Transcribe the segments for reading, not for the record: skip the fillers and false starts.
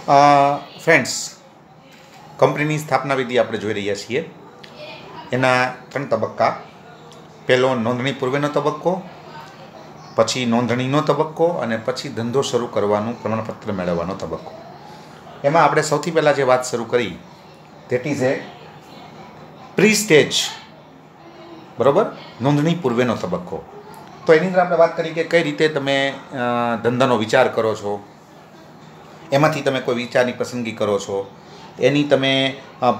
Friends, કંપનીની સ્થાપના વિધિ આપણે જોઈ રહ્યા છીએ. એના 3 તબક્કા. પહેલો નોંધણી પૂર્વેનો તબક્કો, પછી નોંધણીનો તબક્કો અને પછી ધંધો શરૂ કરવાનું પ્રમાણપત્ર મેળવવાનો તબક્કો. એમાં આપણે સૌથી પહેલાં જે વાત શરૂ કરી that is A pre stage, બરાબર, નોંધણી પૂર્વેનો તબક્કો. તો એની અંદર આપણે વાત કરી કે કઈ રીતે તમે ધંધાનો વિચાર કરો છો, એમાંથી તમે કોઈ વિચારની પસંદગી કરો છો, એની તમે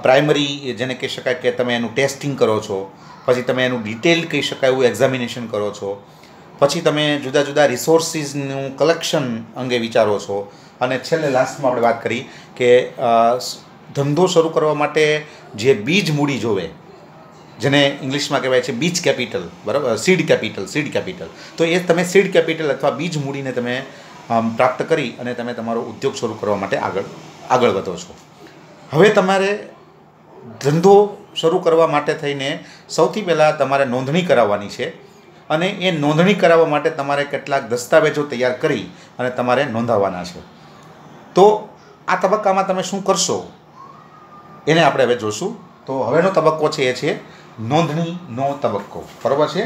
પ્રાઇમરી જેને કહી શકાય કે તમે એનું ટેસ્ટિંગ કરો છો, પછી તમે એનું ડિટેલ કહી શકાય એવું એક્ઝામિનેશન કરો છો, પછી તમે જુદા જુદા રિસોર્સિસનું કલેક્શન અંગે વિચારો છો, અને છેલ્લે લાસ્ટમાં આપણે વાત કરી કે ધંધો શરૂ કરવા માટે જે બીજ મૂડી જોવે, જેને ઇંગ્લિશમાં કહેવાય છે બીજ કેપિટલ, બરાબર, સીડ કેપિટલ. તો એ તમે સીડ કેપિટલ અથવા બીજ મૂડીને તમે પ્રાપ્ત કરી અને તમે તમારો ઉદ્યોગ શરૂ કરવા માટે આગળ વધો છો. હવે તમારે ધંધો શરૂ કરવા માટે થઈને સૌથી પહેલાં તમારે નોંધણી કરાવવાની છે, અને એ નોંધણી કરાવવા માટે તમારે કેટલાક દસ્તાવેજો તૈયાર કરી અને તમારે નોંધાવવાના છે. તો આ તબક્કામાં તમે શું કરશો એને આપણે હવે જોશું. તો હવેનો તબક્કો છે એ છે નોંધણીનો તબક્કો, બરાબર છે.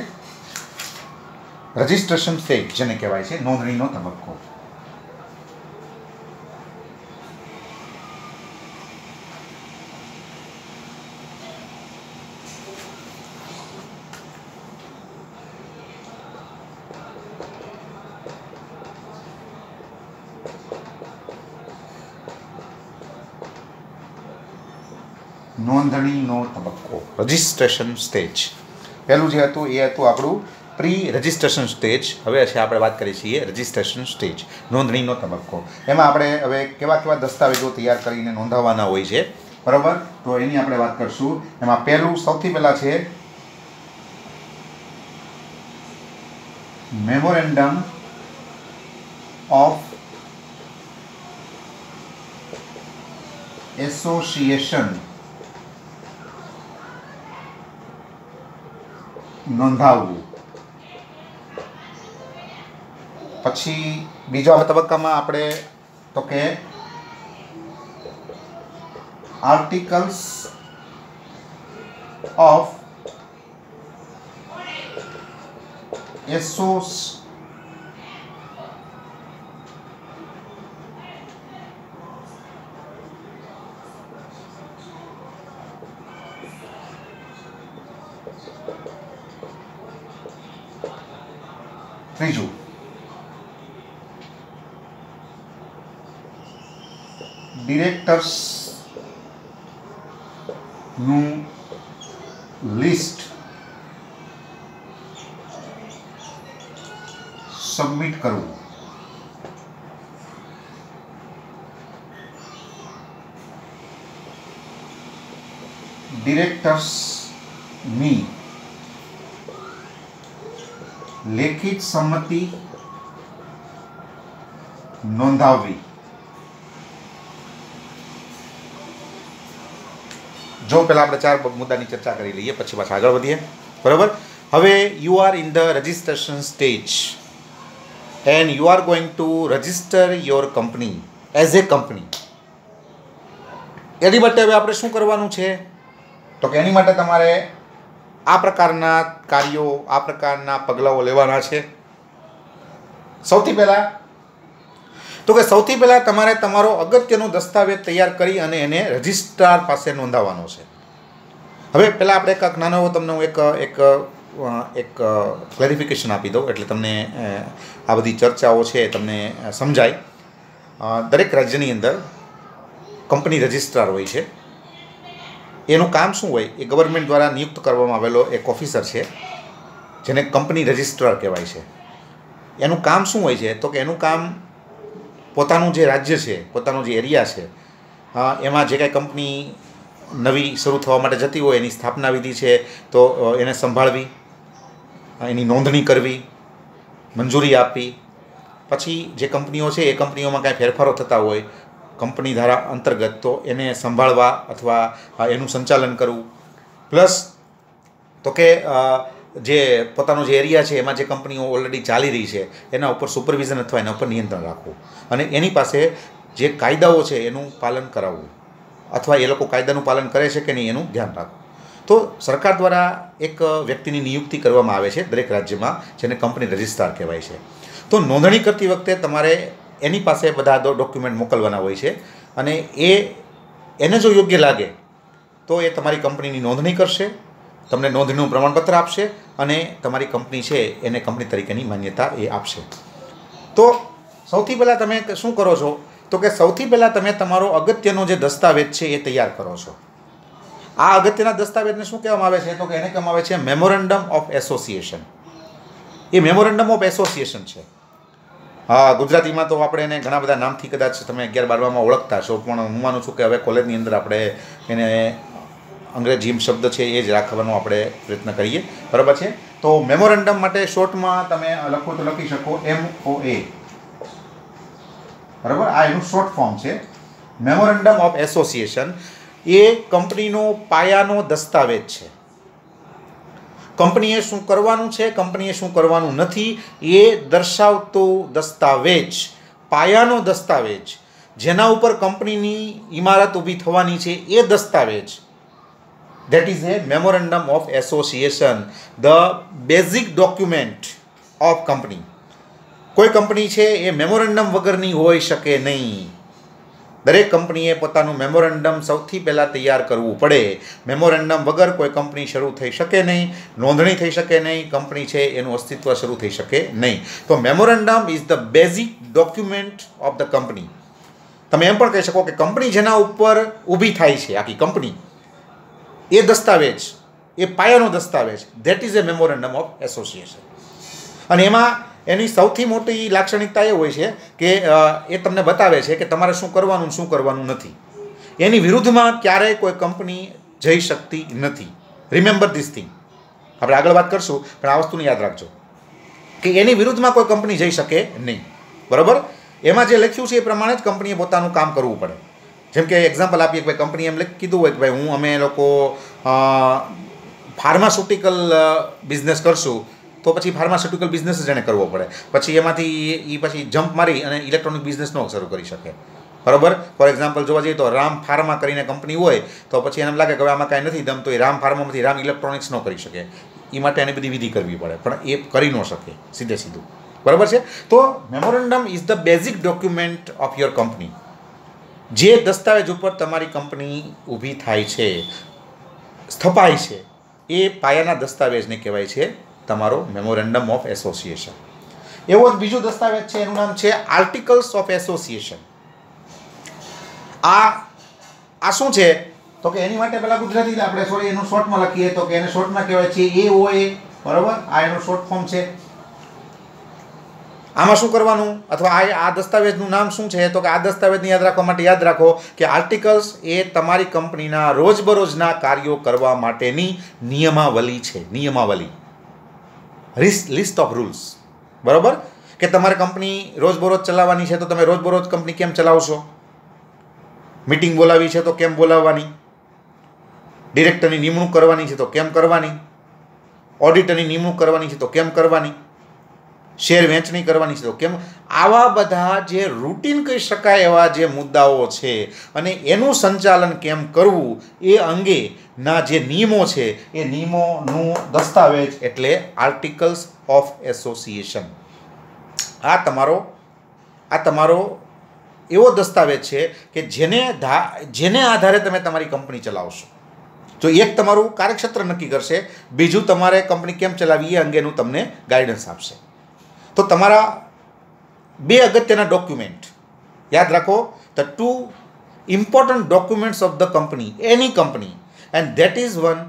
રજિસ્ટ્રેશન સ્ટેજ જેને કહેવાય છે, નોંધણીનો તબક્કો. નોંધણીનો તબક્કો, રજિસ્ટ્રેશન સ્ટેજ. પહેલું જે હતું એ હતું આપણું પ્રી રજિસ્ટ્રેશન સ્ટેજ. હવે છે આપણે વાત કરીએ છીએ રજિસ્ટ્રેશન સ્ટેજ, નોંધણીનો તબક્કો. એમાં આપણે હવે કેવા કેવા દસ્તાવેજો તૈયાર કરીને નોંધાવવાના હોય છે, બરાબર. તો એની આપણે વાત કરશું. એમાં પહેલું સૌથી પહેલાં છે મેમોરેન્ડમ ઓફ એસોસિએશન નોંધાવવું. પછી બીજા તબક્કામાં આપણે તો કે આર્ટિકલ્સ ઓફ ત્રીજું ડિરેક્ટર્સ નું લિસ્ટ સબમિટ કરવું. ડિરેક્ટર્સની લેખિત સંમતિ નોંધાવવી. જો પહેલાં આપણે 4 મુદ્દાની ચર્ચા કરી લઈએ, પછી પાછા આગળ વધીએ, બરાબર. હવે you are in the registration stage and you are going to register your company as a company. એની માટે હવે આપણે શું કરવાનું છે, તો કે એની માટે તમારે આ પ્રકારના કાર્યો, આ પ્રકારના પગલાઓ લેવાના છે. સૌથી પહેલાં તમારે તમારો અગત્યનો દસ્તાવેજ તૈયાર કરી અને એને રજિસ્ટ્રાર પાસે નોંધાવવાનો છે. હવે પહેલાં આપણે એક નાનો એવો તમને હું એક ક્લેરિફિકેશન આપી દઉં, એટલે તમને આ બધી ચર્ચાઓ છે તમને સમજાય. દરેક રાજ્યની અંદર કંપની રજિસ્ટ્રાર હોય છે. એનું કામ શું હોય, એ ગવર્મેન્ટ દ્વારા નિયુક્ત કરવામાં આવેલો એક ઓફિસર છે, જેને કંપની રજિસ્ટ્રાર કહેવાય છે. એનું કામ શું હોય છે, તો કે એનું કામ પોતાનું જે રાજ્ય છે, પોતાનો જે એરિયા છે, એમાં જે કાંઈ કંપની નવી શરૂ થવા માટે જતી હોય એની સ્થાપના વિધિ છે, તો એને સંભાળવી, એની નોંધણી કરવી, મંજૂરી આપવી. પછી જે કંપનીઓ છે એ કંપનીઓમાં કાંઈ ફેરફારો થતા હોય કંપની ધારા અંતર્ગત, તો એને સંભાળવા અથવા એનું સંચાલન કરવું. પ્લસ તો કે જે પોતાનો જે એરિયા છે એમાં જે કંપનીઓ ઓલરેડી ચાલી રહી છે એના ઉપર સુપરવિઝન અથવા એના ઉપર નિયંત્રણ રાખવું, અને એની પાસે જે કાયદાઓ છે એનું પાલન કરાવવું, અથવા એ લોકો કાયદાનું પાલન કરે છે કે નહીં એનું ધ્યાન રાખવું. તો સરકાર દ્વારા એક વ્યક્તિની નિયુક્તિ કરવામાં આવે છે દરેક રાજ્યમાં, જેને કંપની રજિસ્ટ્રાર કહેવાય છે. તો નોંધણી કરતી વખતે તમારે એની પાસે બધા ડોક્યુમેન્ટ મોકલવાના હોય છે, અને એને જો યોગ્ય લાગે તો એ તમારી કંપનીની નોંધણી કરશે, તમને નોંધણીનું પ્રમાણપત્ર આપશે, અને તમારી કંપની છે એને કંપની તરીકેની માન્યતા એ આપશે. તો સૌથી પહેલાં તમે શું કરો છો, તો કે સૌથી પહેલાં તમે તમારો અગત્યનો જે દસ્તાવેજ છે એ તૈયાર કરો છો. આ અગત્યના દસ્તાવેજને શું કહેવામાં આવે છે, તો કે એને કહેવામાં આવે છે memorandum of association. A memorandum of association છે. હા, ગુજરાતીમાં તો આપણે એને ઘણા બધા નામથી કદાચ તમે 11-12માં ઓળખતા છો, પણ હું માનું છું કે હવે કોલેજની અંદર આપણે એને અંગ્રેજી શબ્દ છે એ જ રાખવાનો આપણે પ્રયત્ન કરીએ, બરાબર છે. તો મેમોરેન્ડમ માટે શોર્ટમાં તમે લખો તો લખી શકો MOA, બરાબર. આ એનું શોર્ટ ફોર્મ છે, મેમોરેન્ડમ ઓફ એસોસિએશન. એ કંપનીનો પાયાનો દસ્તાવેજ છે. કંપનીએ શું કરવાનું છે, કંપનીએ શું કરવાનું નથી એ દર્શાવતો દસ્તાવેજ, પાયાનો દસ્તાવેજ, જેના ઉપર કંપનીની ઇમારત ઊભી થવાની છે એ દસ્તાવેજ. That is a memorandum of association, the basic document of company. કોઈ કંપની છે એ મેમોરેન્ડમ વગરની હોઈ શકે નહીં. દરેક કંપનીએ પોતાનું મેમોરેન્ડમ સૌથી પહેલાં તૈયાર કરવું પડે. મેમોરેન્ડમ વગર કોઈ કંપની શરૂ થઈ શકે નહીં, નોંધણી થઈ શકે નહીં, કંપની છે એનું અસ્તિત્વ શરૂ થઈ શકે નહીં. તો memorandum is the basic document of the company. તમે એમ પણ કહી શકો કે કંપની જેના ઉપર ઊભી થાય છે, આખી કંપની, એ દસ્તાવેજ, એ પાયાનો દસ્તાવેજ, that is A memorandum of association. અને એમાં એની સૌથી મોટી લાક્ષણિકતા એ હોય છે કે એ તમને બતાવે છે કે તમારે શું કરવાનું, શું કરવાનું નથી. એની વિરુદ્ધમાં ક્યારેય કોઈ કંપની જઈ શકતી નથી. Remember this thing. આપણે આગળ વાત કરશું, પણ આ વસ્તુને યાદ રાખજો કે એની વિરુદ્ધમાં કોઈ કંપની જઈ શકે નહીં, બરાબર. એમાં જે લખ્યું છે એ પ્રમાણે જ કંપનીએ પોતાનું કામ કરવું પડે. જેમ કે એક્ઝામ્પલ આપીએ કે ભાઈ કંપની એમ કીધું હોય કે ભાઈ અમે લોકો ફાર્માસ્યુટિકલ બિઝનેસ કરશું, તો પછી ફાર્માસ્યુટિકલ બિઝનેસ જ એને કરવો પડે. પછી એમાંથી એ પછી જમ્પ મારી અને ઇલેક્ટ્રોનિક બિઝનેસ ન શરૂ કરી શકે, બરાબર. ફોર એક્ઝામ્પલ જોવા જઈએ તો રામ ફાર્મા કરીને કંપની હોય, તો પછી એને લાગે કે હવે આમાં કાંઈ નથી દમ, તો એ રામ ફાર્મામાંથી રામ ઇલેક્ટ્રોનિક્સ ન કરી શકે. એ માટે એને બધી વિધિ કરવી પડે, પણ એ કરી ન શકે સીધું, બરાબર છે. તો memorandum is the basic document of your company. જે દસ્તાવેજ ઉપર તમારી કંપની ઊભી થાય છે, સ્થપાય છે, એ પાયાના દસ્તાવેજને કહેવાય છે તમારો મેમોરેન્ડમ ઓફ એસોસિએશન. એવો જ બીજો દસ્તાવેજ છે, એનું નામ છે આર્ટિકલ્સ ઓફ એસોસિએશન. આ શું છે, તો કે એની માટે પહેલાં ગુજરાતી આપણે સોરી એનું શોર્ટમાં લખીએ તો કે એને શોર્ટમાં કહેવાય છે AOA, બરાબર. આ એનું શોર્ટ ફોર્મ છે. આમાં શું કરવાનું, અથવા આ દસ્તાવેજનું નામ શું છે, તો કે આ દસ્તાવેજને યાદ રાખવા માટે યાદ રાખો કે આર્ટિકલ્સ એ તમારી કંપનીના રોજબરોજના કાર્યો કરવા માટેની નિયમાવલી છે. નિયમાવલી, લિસ્ટ ઓફ રૂલ્સ, બરાબર. કે તમારે કંપની રોજબરોજ ચલાવવાની છે, તો તમે રોજબરોજ કંપની કેમ ચલાવશો, મીટિંગ બોલાવી છે તો કેમ બોલાવવાની, ડિરેક્ટરની નિમણૂક કરવાની છે તો કેમ કરવાની, ઓડિટરની નિમણૂક કરવાની છે તો કેમ કરવાની, શેર વહેંચણી કરવાની છે તો કેમ. આવા બધા જે રૂટીન કહી શકાય એવા જે મુદ્દાઓ છે અને એનું સંચાલન કેમ કરવું એ અંગેના જે નિયમો છે એ નિયમોનું દસ્તાવેજ એટલે આર્ટિકલ્સ ઓફ એસોસિએશન. આ તમારો એવો દસ્તાવેજ છે કે જેને આધારે તમે તમારી કંપની ચલાવશો. જો એક તમારું કાર્યક્ષેત્ર નક્કી કરશે, બીજું તમારે કંપની કેમ ચલાવવી એ અંગેનું તમને ગાઈડન્સ આપશે. તો તમારા બે અગત્યના ડોક્યુમેન્ટ યાદ રાખો, the 2 important documents of the company, any company, and that is one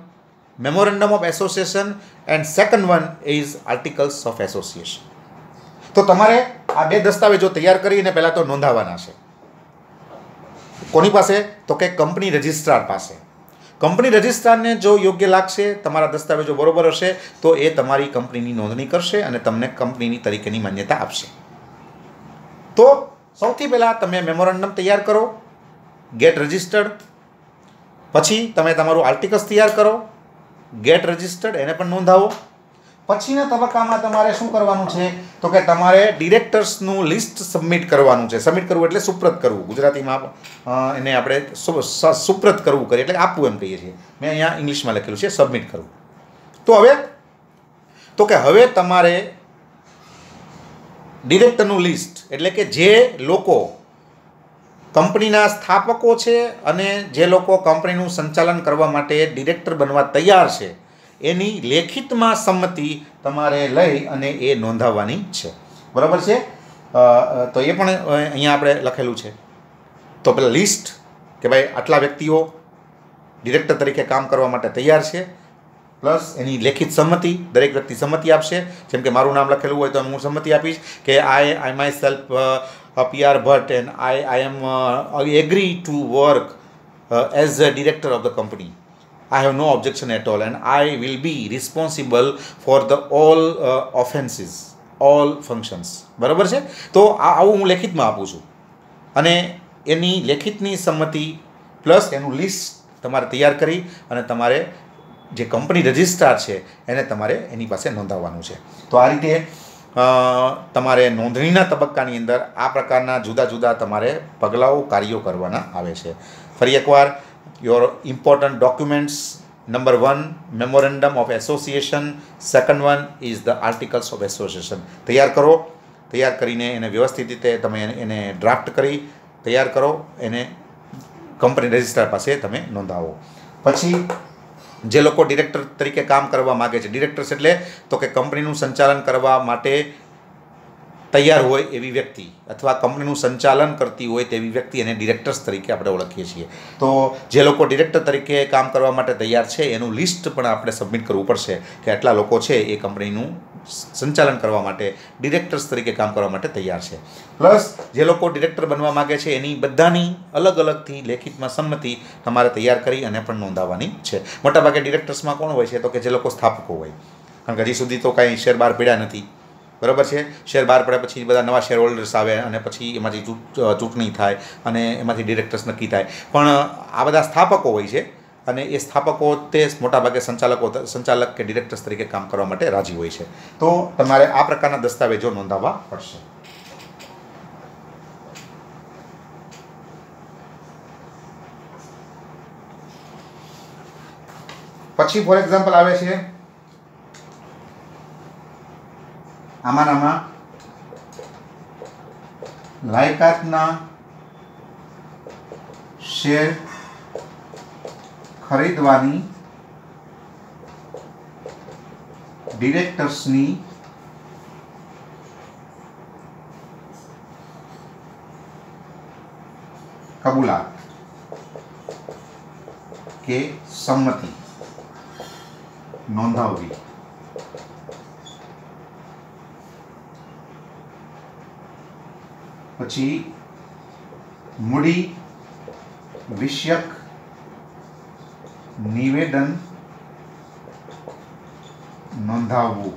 memorandum of association and second one is articles of association. તો તમારે આ બે દસ્તાવેજો તૈયાર કરીને પહેલાં તો નોંધાવવાના છે. કોની પાસે, તો કે કંપની રજિસ્ટ્રાર પાસે. કંપની રજિસ્ટ્રારને જો યોગ્ય લાગશે, તમારા દસ્તાવેજો બરોબર હશે, તો એ તમારી કંપનીની નોંધણી કરશે અને તમને કંપનીની તરીકેની માન્યતા આપશે. તો સૌથી પહેલાં તમે મેમોરેન્ડમ તૈયાર કરો, ગેટ રજિસ્ટર્ડ. પછી તમે તમારું આર્ટિકલ્સ તૈયાર કરો, ગેટ રજિસ્ટર્ડ, એને પણ નોંધાવો. પછીના તબક્કામાં તમારે શું કરવાનું છે તો કે તમારે ડિરેક્ટર્સનું લિસ્ટ સબમિટ કરવાનું છે. સબમિટ કરવું એટલે સુપ્રત કરવું, ગુજરાતીમાં એને આપણે સુપ્રત કરવું કરીએ એટલે આપવું એમ કહીએ છીએ. મેં અહીંયા ઇંગ્લિશમાં લખેલું છે સબમિટ કરવું. તો હવે તમારે ડિરેક્ટરનું લિસ્ટ એટલે કે જે લોકો કંપનીના સ્થાપકો છે અને જે લોકો કંપનીનું સંચાલન કરવા માટે ડિરેક્ટર બનવા તૈયાર છે એની લેખિતમાં સંમતિ તમારે લઈ અને એ નોંધાવવાની છે. બરાબર છે? તો એ પણ અહીંયા આપણે લખેલું છે. તો પેલા લિસ્ટ કે ભાઈ આટલા વ્યક્તિઓ ડિરેક્ટર તરીકે કામ કરવા માટે તૈયાર છે, પ્લસ એની લેખિત સંમતિ, દરેક વ્યક્તિ સંમતિ આપશે. જેમ કે મારું નામ લખેલું હોય તો હું સંમતિ આપીશ કે I my self PR Bhatt and I am agree to work as a director of the company. I have no objection at all and I will be responsible for the all offenses, all functions. બરાબર છે? તો આવું હું લેખિતમાં આપું છું અને એની લેખિતની સંમતિ પ્લસ એનું લિસ્ટ તમારે તૈયાર કરી અને તમારે જે કંપની રજિસ્ટ્રાર છે એને તમારે એની પાસે નોંધાવવાનું છે. તો આ રીતે તમારે નોંધણીના તબક્કાની અંદર આ પ્રકારના જુદા જુદા તમારે પગલાઓ કાર્યો કરવાના આવે છે. ફરી એકવાર, your important documents, number 1 memorandum of association, second one is the articles of association. તૈયાર કરો. તૈયાર કરીને એને વ્યવસ્થિત રીતે તમે એને ડ્રાફ્ટ કરી તૈયાર કરો, એને કંપની રજિસ્ટ્રાર પાસે તમે નોંધાવો. પછી જે લોકો ડિરેક્ટર તરીકે કામ કરવા માગે છે, ડિરેક્ટર્સ એટલે તો કે કંપનીનું સંચાલન કરવા માટે તૈયાર હોય એવી વ્યક્તિ અથવા કંપનીનું સંચાલન કરતી હોય તેવી વ્યક્તિ એને ડિરેક્ટર્સ તરીકે આપણે ઓળખીએ છીએ. તો જે લોકો ડિરેક્ટર તરીકે કામ કરવા માટે તૈયાર છે એનું લિસ્ટ પણ આપણે સબમિટ કરવું પડશે કે આટલા લોકો છે એ કંપનીનું સંચાલન કરવા માટે ડિરેક્ટર્સ તરીકે કામ કરવા માટે તૈયાર છે. પ્લસ જે લોકો ડિરેક્ટર બનવા માગે છે એની બધાની અલગ અલગથી લેખિતમાં સંમતિ તમારે તૈયાર કરી અને પણ નોંધાવવાની છે. મોટાભાગે ડિરેક્ટર્સમાં કોણ હોય છે તો કે જે લોકો સ્થાપકો હોય, કારણ કે હજી સુધી તો કાંઈ શેર બહાર પડ્યા નથી. બરાબર છે? શેર બહાર પડ્યા પછી બધા નવા શેર હોલ્ડર્સ આવે અને પછી એમાંથી ચૂંટણી થાય અને એમાંથી ડિરેક્ટર્સ નક્કી થાય. પણ આ બધા સ્થાપકો હોય છે અને એ સ્થાપકો તે મોટાભાગે સંચાલક કે ડિરેક્ટર્સ તરીકે કામ કરવા માટે રાજી હોય છે. તો તમારે આ પ્રકારના દસ્તાવેજો નોંધાવવા પડશે. પછી ફોર એક્ઝામ્પલ આવે છે આમાં લાયકાતના શેર ખરીદવાની ડિરેક્ટર્સની કબૂલાત કે સંમતિ નોંધાવવી. પછી મૂડી વિષયક નિવેદન નોંધાવવું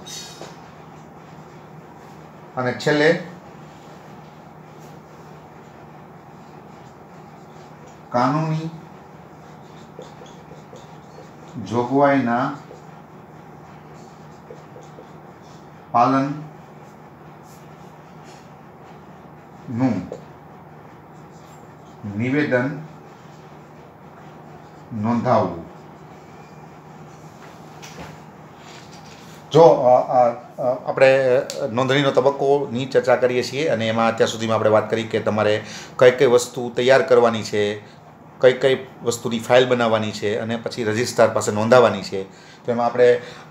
અને છેલ્લે કાનૂની જોગવાઈના પાલન નું નિવેદન નોંધાવવું. જો આપણે નોંધણીનો તબક્કોની ચર્ચા કરીએ છીએ અને એમાં અત્યાર સુધીમાં આપણે વાત કરી કે તમારે કઈ કઈ વસ્તુ તૈયાર કરવાની છે, કઈ કઈ વસ્તુની ફાઇલ બનાવવાની છે અને પછી રજિસ્ટ્રાર પાસે નોંધાવવાની છે. તો એમાં આપણે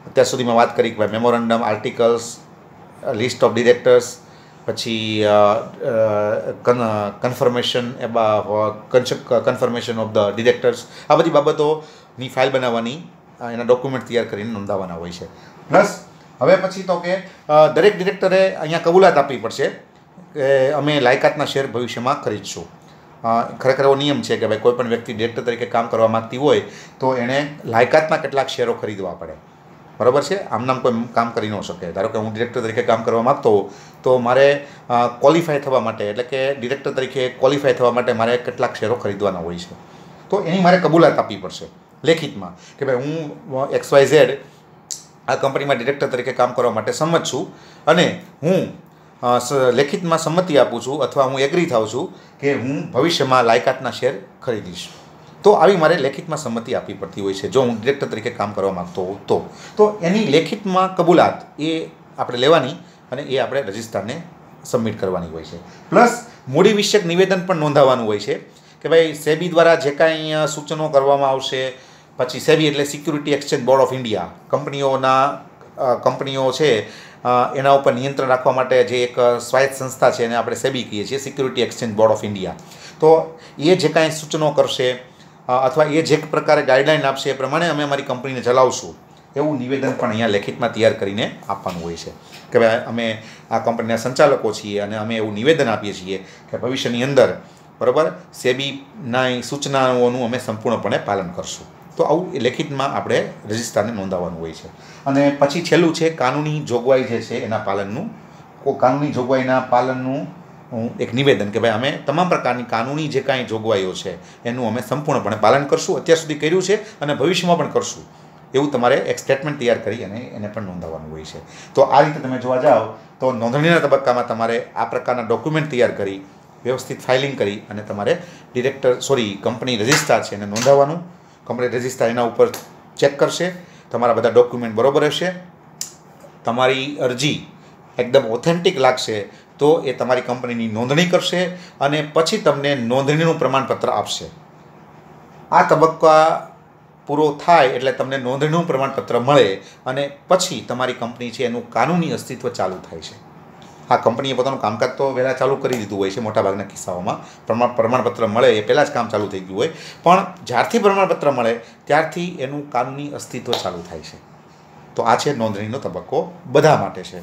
અત્યાર સુધીમાં વાત કરી કે ભાઈ memorandum, articles, list of directors, પછી confirmation confirmation of the directors, આ બધી બાબતોની ફાઇલ બનાવવાની, એના ડોક્યુમેન્ટ તૈયાર કરીને નોંધાવવાના હોય છે. પ્લસ હવે પછી તો કે દરેક ડિરેક્ટરે અહીંયા કબૂલાત આપવી પડશે કે અમે લાયકાતના શેર ભવિષ્યમાં ખરીદશું. ખરેખર એવો નિયમ છે કે ભાઈ કોઈ પણ વ્યક્તિ ડિરેક્ટર તરીકે કામ કરવા માગતી હોય તો એણે લાયકાતના કેટલાક શેરો ખરીદવા પડે. બરાબર છે? આમ નામ કોઈ કામ કરી ન શકે. ધારો કે હું ડિરેક્ટર તરીકે કામ કરવા માગતો હોઉં તો મારે ક્વોલિફાય થવા માટે એટલે કે ડિરેક્ટર તરીકે ક્વોલિફાય થવા માટે મારે કેટલાક શેરો ખરીદવાના હોય છે. તો એની મારે કબૂલાત આપવી પડશે લેખિતમાં કે ભાઈ હું XYZ આ કંપનીમાં ડિરેક્ટર તરીકે કામ કરવા માટે સંમત છું અને હું લેખિતમાં સંમતિ આપું છું અથવા હું એગ્રી થાઉં છું કે હું ભવિષ્યમાં લાયકાતના શેર ખરીદીશ. તો આવી મારે લેખિતમાં સંમતિ આપવી પડતી હોય છે જો હું ડિરેક્ટર તરીકે કામ કરવા માગતો હોઉં તો એની લેખિતમાં કબૂલાત એ આપણે લેવાની અને એ આપણે રજિસ્ટ્રારને સબમિટ કરવાની હોય છે. પ્લસ મૂડી વિષયક નિવેદન પણ નોંધાવવાનું હોય છે કે ભાઈ સેબી દ્વારા જે કાંઈ સૂચનો કરવામાં આવશે, પછી સેબી એટલે security exchange board of India, કંપનીઓ છે એના ઉપર નિયંત્રણ રાખવા માટે જે એક સ્વાયત્ત સંસ્થા છે એને આપણે સેબી કહીએ છીએ, security exchange board of India. તો એ જે કાંઈ સૂચનો કરશે અથવા એ જે પ્રકારે ગાઈડલાઈન આપશે એ પ્રમાણે અમે અમારી કંપનીને ચલાવશું એવું નિવેદન પણ અહીંયા લેખિતમાં તૈયાર કરીને આપવાનું હોય છે કે ભાઈ અમે આ કંપનીના સંચાલકો છીએ અને અમે એવું નિવેદન આપીએ છીએ કે ભવિષ્યની અંદર બરાબર સેબીના સૂચનાઓનું અમે સંપૂર્ણપણે પાલન કરશું. તો આવું એ લેખિતમાં આપણે રજિસ્ટ્રારને નોંધાવવાનું હોય છે. અને પછી છેલ્લું છે કાનૂની જોગવાઈ જે છે એના પાલનનું, કાનૂની જોગવાઈના પાલનનું એક નિવેદન કે ભાઈ અમે તમામ પ્રકારની કાનૂની જે કાંઈ જોગવાઈઓ છે એનું અમે સંપૂર્ણપણે પાલન કરશું, અત્યાર સુધી કર્યું છે અને ભવિષ્યમાં પણ કરશું એવું તમારે એક સ્ટેટમેન્ટ તૈયાર કરી અને એને પણ નોંધાવવાનું હોય છે. તો આ રીતે તમે જોવા જાઓ તો નોંધણીના તબક્કામાં તમારે આ પ્રકારના ડોક્યુમેન્ટ તૈયાર કરી વ્યવસ્થિત ફાઇલિંગ કરી અને તમારે કંપની રજિસ્ટ્રાર છે એને નોંધાવવાનું. કંપની રજિસ્ટ્રાર એના ઉપર ચેક કરશે, તમારા બધા ડોક્યુમેન્ટ બરાબર હશે, તમારી અરજી એકદમ ઓથેન્ટિક લાગશે તો એ તમારી કંપનીની નોંધણી કરશે અને પછી તમને નોંધણીનું પ્રમાણપત્ર આપશે. આ તબક્કા પૂરો થાય એટલે તમને નોંધણીનું પ્રમાણપત્ર મળે અને પછી તમારી કંપની છે એનું કાનૂની અસ્તિત્વ ચાલુ થાય છે. આ કંપનીએ પોતાનું કામકાજ તો વહેલા ચાલુ કરી દીધું હોય છે મોટાભાગના કિસ્સાઓમાં. પ્રમાણપત્ર મળે એ પહેલાં જ કામ ચાલુ થઈ ગયું હોય, પણ જ્યારથી પ્રમાણપત્ર મળે ત્યારથી એનું કાનૂની અસ્તિત્વ ચાલુ થાય છે. તો આ છે નોંધણીનો તબક્કો, બધા માટે છે.